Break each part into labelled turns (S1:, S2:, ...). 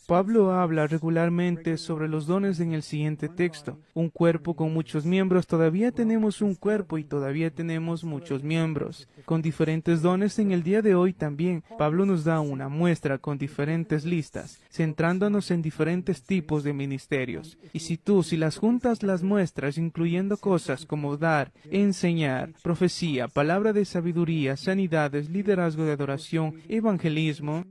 S1: Pablo habla regularmente sobre los dones en el siguiente texto. Un cuerpo con muchos miembros, todavía tenemos un cuerpo y todavía tenemos muchos miembros. Con diferentes dones en el día de hoy también, Pablo nos da una muestra con diferentes listas, centrándonos en diferentes tipos de ministerios. Y si las juntas las muestras, incluyendo cosas como dar, enseñar, profecía, palabra de sabiduría, sanidades, liderazgo de adoración, evangelismo,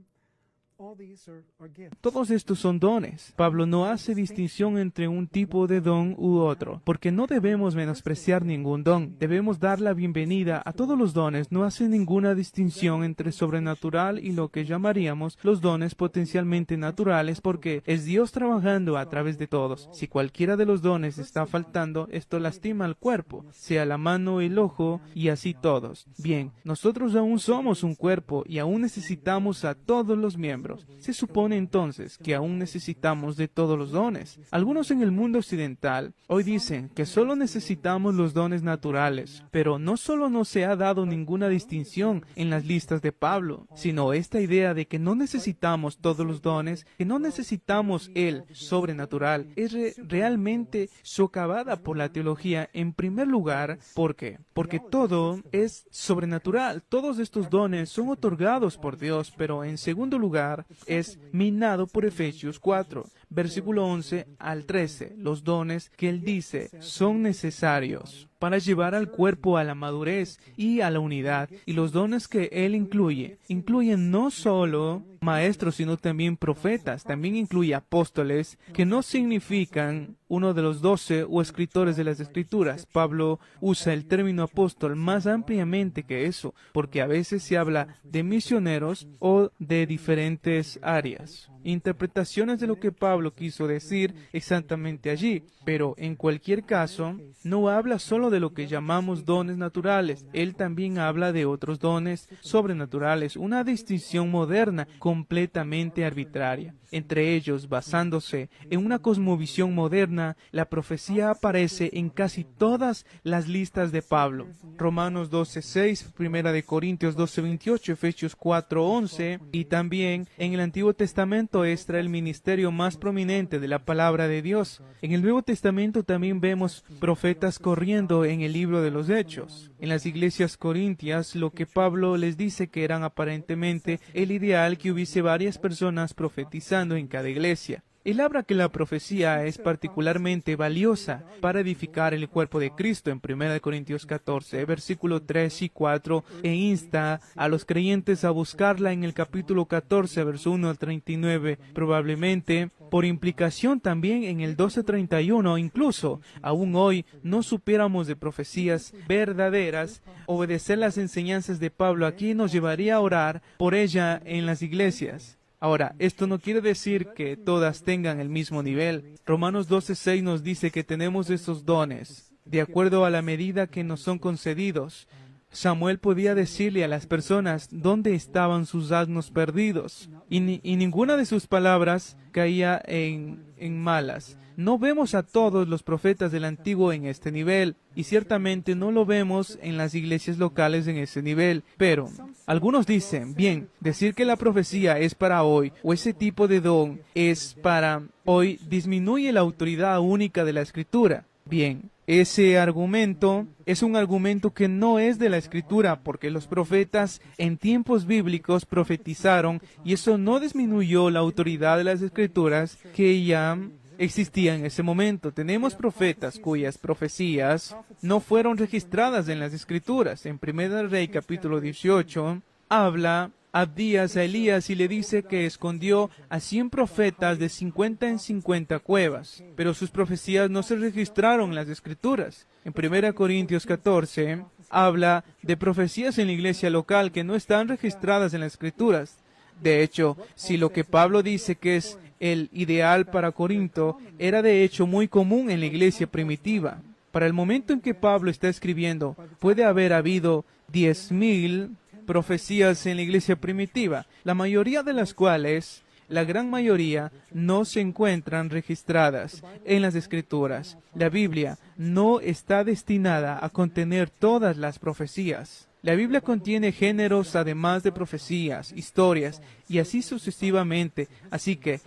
S1: todos estos son dones. Pablo no hace distinción entre un tipo de don u otro, porque no debemos menospreciar ningún don. Debemos dar la bienvenida a todos los dones. No hace ninguna distinción entre sobrenatural y lo que llamaríamos los dones potencialmente naturales, porque es Dios trabajando a través de todos. Si cualquiera de los dones está faltando, esto lastima al cuerpo, sea la mano, el ojo, y así todos. Bien, nosotros aún somos un cuerpo y aún necesitamos a todos los miembros. Se supone entonces que aún necesitamos de todos los dones. Algunos en el mundo occidental hoy dicen que solo necesitamos los dones naturales, pero no solo no se ha dado ninguna distinción en las listas de Pablo, sino esta idea de que no necesitamos todos los dones, que no necesitamos el sobrenatural, es realmente socavada por la teología. En primer lugar, ¿por qué? Porque todo es sobrenatural. Todos estos dones son otorgados por Dios, pero en segundo lugar, es minado por Efesios 4, versículo 11 al 13. Los dones que él dice son necesarios para llevar al cuerpo a la madurez y a la unidad. Y los dones que él incluyen no solo maestros, sino también profetas. También incluye apóstoles, que no significan uno de los 12 o escritores de las Escrituras. Pablo usa el término apóstol más ampliamente que eso, porque a veces se habla de misioneros o de diferentes áreas. Interpretaciones de lo que Pablo quiso decir exactamente allí, pero en cualquier caso, no habla solo de lo que llamamos dones naturales, él también habla de otros dones sobrenaturales, una distinción moderna completamente arbitraria. Entre ellos, basándose en una cosmovisión moderna, la profecía aparece en casi todas las listas de Pablo. Romanos 12:6, 1 de Corintios 12:28, Efesios 4:11, y también en el Antiguo Testamento extra el ministerio más prominente de la palabra de Dios. En el Nuevo Testamento también vemos profetas corriendo en el libro de los Hechos. En las iglesias corintias, lo que Pablo les dice que eran aparentemente el ideal que hubiese varias personas profetizando en cada iglesia. Él habla que la profecía es particularmente valiosa para edificar el cuerpo de Cristo en 1 Corintios 14, versículo 3 y 4, e insta a los creyentes a buscarla en el capítulo 14, verso 1 al 39, probablemente por implicación también en el 12:31. Incluso, aún hoy, no supiéramos de profecías verdaderas. Obedecer las enseñanzas de Pablo aquí nos llevaría a orar por ella en las iglesias. Ahora, esto no quiere decir que todas tengan el mismo nivel. Romanos 12:6 nos dice que tenemos esos dones, de acuerdo a la medida que nos son concedidos. Samuel podía decirle a las personas dónde estaban sus asnos perdidos, y ninguna de sus palabras caía en malas. No vemos a todos los profetas del Antiguo en este nivel, y ciertamente no lo vemos en las iglesias locales en ese nivel. Pero algunos dicen, bien, decir que la profecía es para hoy, o ese tipo de don es para hoy, disminuye la autoridad única de la Escritura. Bien, ese argumento es un argumento que no es de la Escritura, porque los profetas en tiempos bíblicos profetizaron, y eso no disminuyó la autoridad de las Escrituras que ya existía en ese momento. Tenemos profetas cuyas profecías no fueron registradas en las Escrituras. En 1 Rey capítulo 18 habla Abdías a Elías y le dice que escondió a 100 profetas de 50 en 50 cuevas, pero sus profecías no se registraron en las Escrituras. En 1 Corintios 14 habla de profecías en la iglesia local que no están registradas en las Escrituras. De hecho, si lo que Pablo dice que es el ideal para Corinto era de hecho muy común en la iglesia primitiva. Para el momento en que Pablo está escribiendo, puede haber habido 10,000 profecías en la iglesia primitiva, la mayoría de las cuales, la gran mayoría, no se encuentran registradas en las Escrituras. La Biblia no está destinada a contener todas las profecías. La Biblia contiene géneros además de profecías, historias y así sucesivamente, así que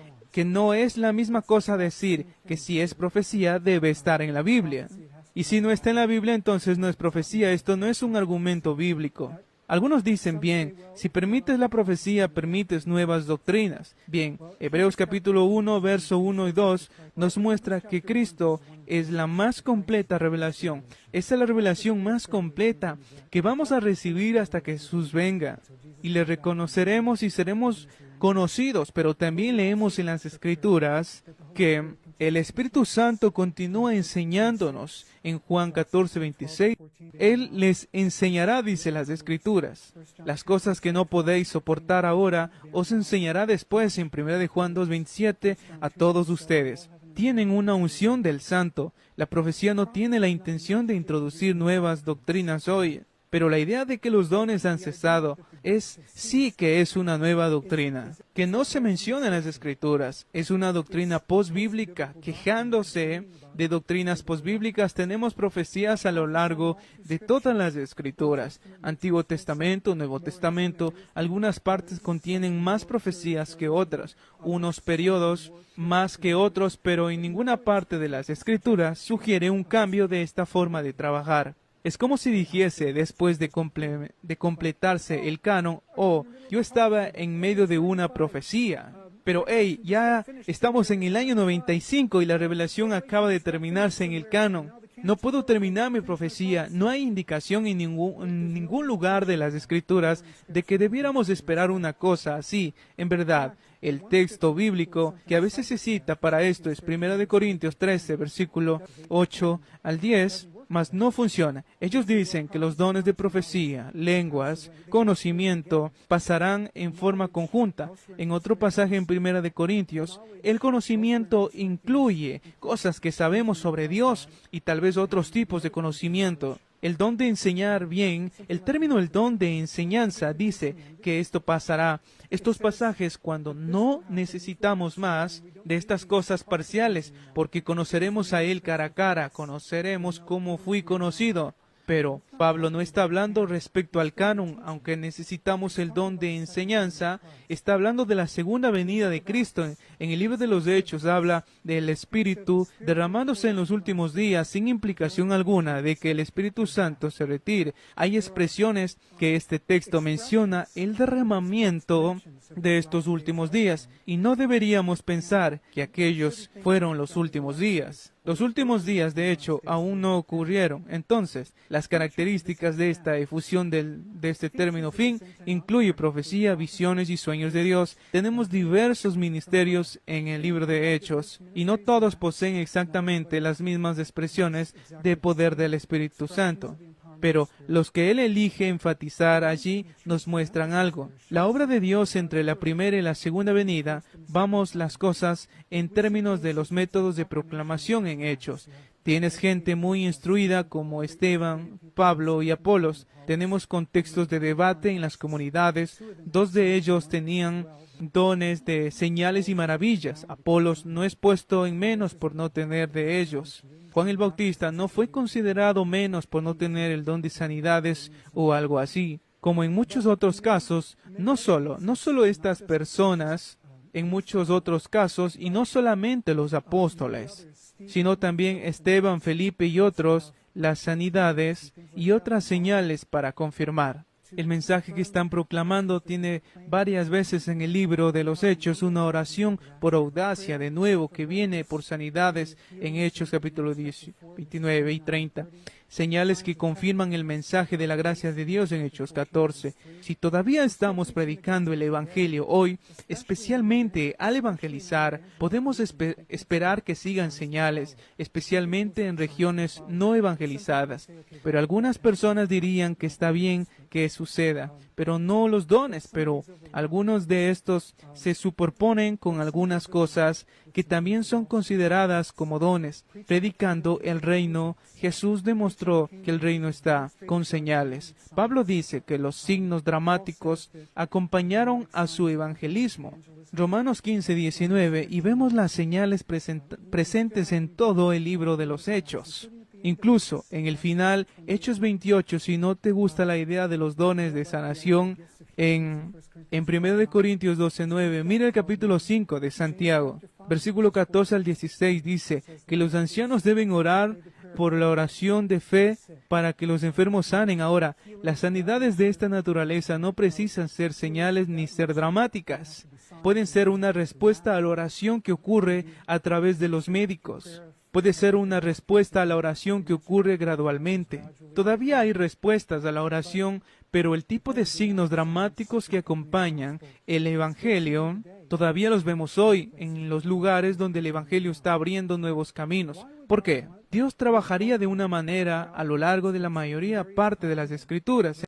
S1: no es la misma cosa decir que si es profecía debe estar en la Biblia. Y si no está en la Biblia, entonces no es profecía. Esto no es un argumento bíblico. Algunos dicen, bien, si permites la profecía, permites nuevas doctrinas. Bien, Hebreos capítulo 1, verso 1 y 2 nos muestra que Cristo es la más completa revelación. Esa es la revelación más completa que vamos a recibir hasta que Jesús venga. Y le reconoceremos y seremos conocidos, pero también leemos en las Escrituras que el Espíritu Santo continúa enseñándonos. En Juan 14, 26, Él les enseñará, dice las Escrituras. Las cosas que no podéis soportar ahora, os enseñará después, en 1 de Juan 2, 27, a todos ustedes. Tienen una unción del Santo. La profecía no tiene la intención de introducir nuevas doctrinas hoy. Pero la idea de que los dones han cesado sí que es una nueva doctrina, que no se menciona en las Escrituras. Es una doctrina posbíblica. Quejándose de doctrinas posbíblicas, tenemos profecías a lo largo de todas las Escrituras. Antiguo Testamento, Nuevo Testamento, algunas partes contienen más profecías que otras, unos periodos más que otros, pero en ninguna parte de las Escrituras sugiere un cambio de esta forma de trabajar. Es como si dijese, después de completarse el canon, yo estaba en medio de una profecía. Pero, ya estamos en el año 95 y la revelación acaba de terminarse en el canon. No puedo terminar mi profecía. No hay indicación en ningún lugar de las Escrituras de que debiéramos esperar una cosa así. En verdad, el texto bíblico que a veces se cita para esto es 1 Corintios 13, versículo 8 al 10, mas no funciona. Ellos dicen que los dones de profecía, lenguas, conocimiento pasarán en forma conjunta. En otro pasaje en 1 Corintios, el conocimiento incluye cosas que sabemos sobre Dios y tal vez otros tipos de conocimiento. El don de enseñar bien, el término el don de enseñanza dice que esto pasará. Estos pasajes cuando no necesitamos más de estas cosas parciales, porque conoceremos a Él cara a cara, conoceremos cómo fui conocido. Pero Pablo no está hablando respecto al canon, aunque necesitamos el don de enseñanza, está hablando de la segunda venida de Cristo. En el libro de los Hechos habla del Espíritu derramándose en los últimos días sin implicación alguna de que el Espíritu Santo se retire. Hay expresiones que este texto menciona el derramamiento de estos últimos días y no deberíamos pensar que aquellos fueron los últimos días. Los últimos días, de hecho, aún no ocurrieron. Entonces, las características de esta efusión de este término fin incluye profecía, visiones y sueños de Dios. Tenemos diversos ministerios en el libro de Hechos y no todos poseen exactamente las mismas expresiones de poder del Espíritu Santo. Pero los que Él elige enfatizar allí nos muestran algo. La obra de Dios entre la primera y la segunda venida, vamos las cosas en términos de los métodos de proclamación en Hechos. Tienes gente muy instruida como Esteban, Pablo y Apolos. Tenemos contextos de debate en las comunidades. 2 de ellos tenían dones de señales y maravillas. Apolos no es puesto en menos por no tener de ellos. Juan el Bautista no fue considerado menos por no tener el don de sanidades o algo así. Como en muchos otros casos, no solo estas personas, en muchos otros casos, y no solamente los apóstoles, sino también Esteban, Felipe y otros, las sanidades y otras señales para confirmar. El mensaje que están proclamando tiene varias veces en el libro de los Hechos una oración por audacia de nuevo que viene por sanidades en Hechos capítulo 10, 29 y 30. Señales que confirman el mensaje de la gracia de Dios en Hechos 14. Si todavía estamos predicando el Evangelio hoy, especialmente al evangelizar, podemos esperar que sigan señales, especialmente en regiones no evangelizadas. Pero algunas personas dirían que está bien que suceda, pero no los dones, pero algunos de estos se superponen con algunas cosas que también son consideradas como dones. Predicando el reino, Jesús demostró que el reino está con señales. Pablo dice que los signos dramáticos acompañaron a su evangelismo. Romanos 15, 19, y vemos las señales presentes en todo el libro de los Hechos. Incluso en el final, Hechos 28, si no te gusta la idea de los dones de sanación, en 1 Corintios 12:9, mira el capítulo 5 de Santiago, versículo 14 al 16, dice que los ancianos deben orar por la oración de fe para que los enfermos sanen. Ahora, las sanidades de esta naturaleza no precisan ser señales ni ser dramáticas. Pueden ser una respuesta a la oración que ocurre a través de los médicos. Puede ser una respuesta a la oración que ocurre gradualmente. Todavía hay respuestas a la oración, pero el tipo de signos dramáticos que acompañan el Evangelio, todavía los vemos hoy en los lugares donde el Evangelio está abriendo nuevos caminos. ¿Por qué? Dios trabajaría de una manera a lo largo de la mayoría parte de las Escrituras.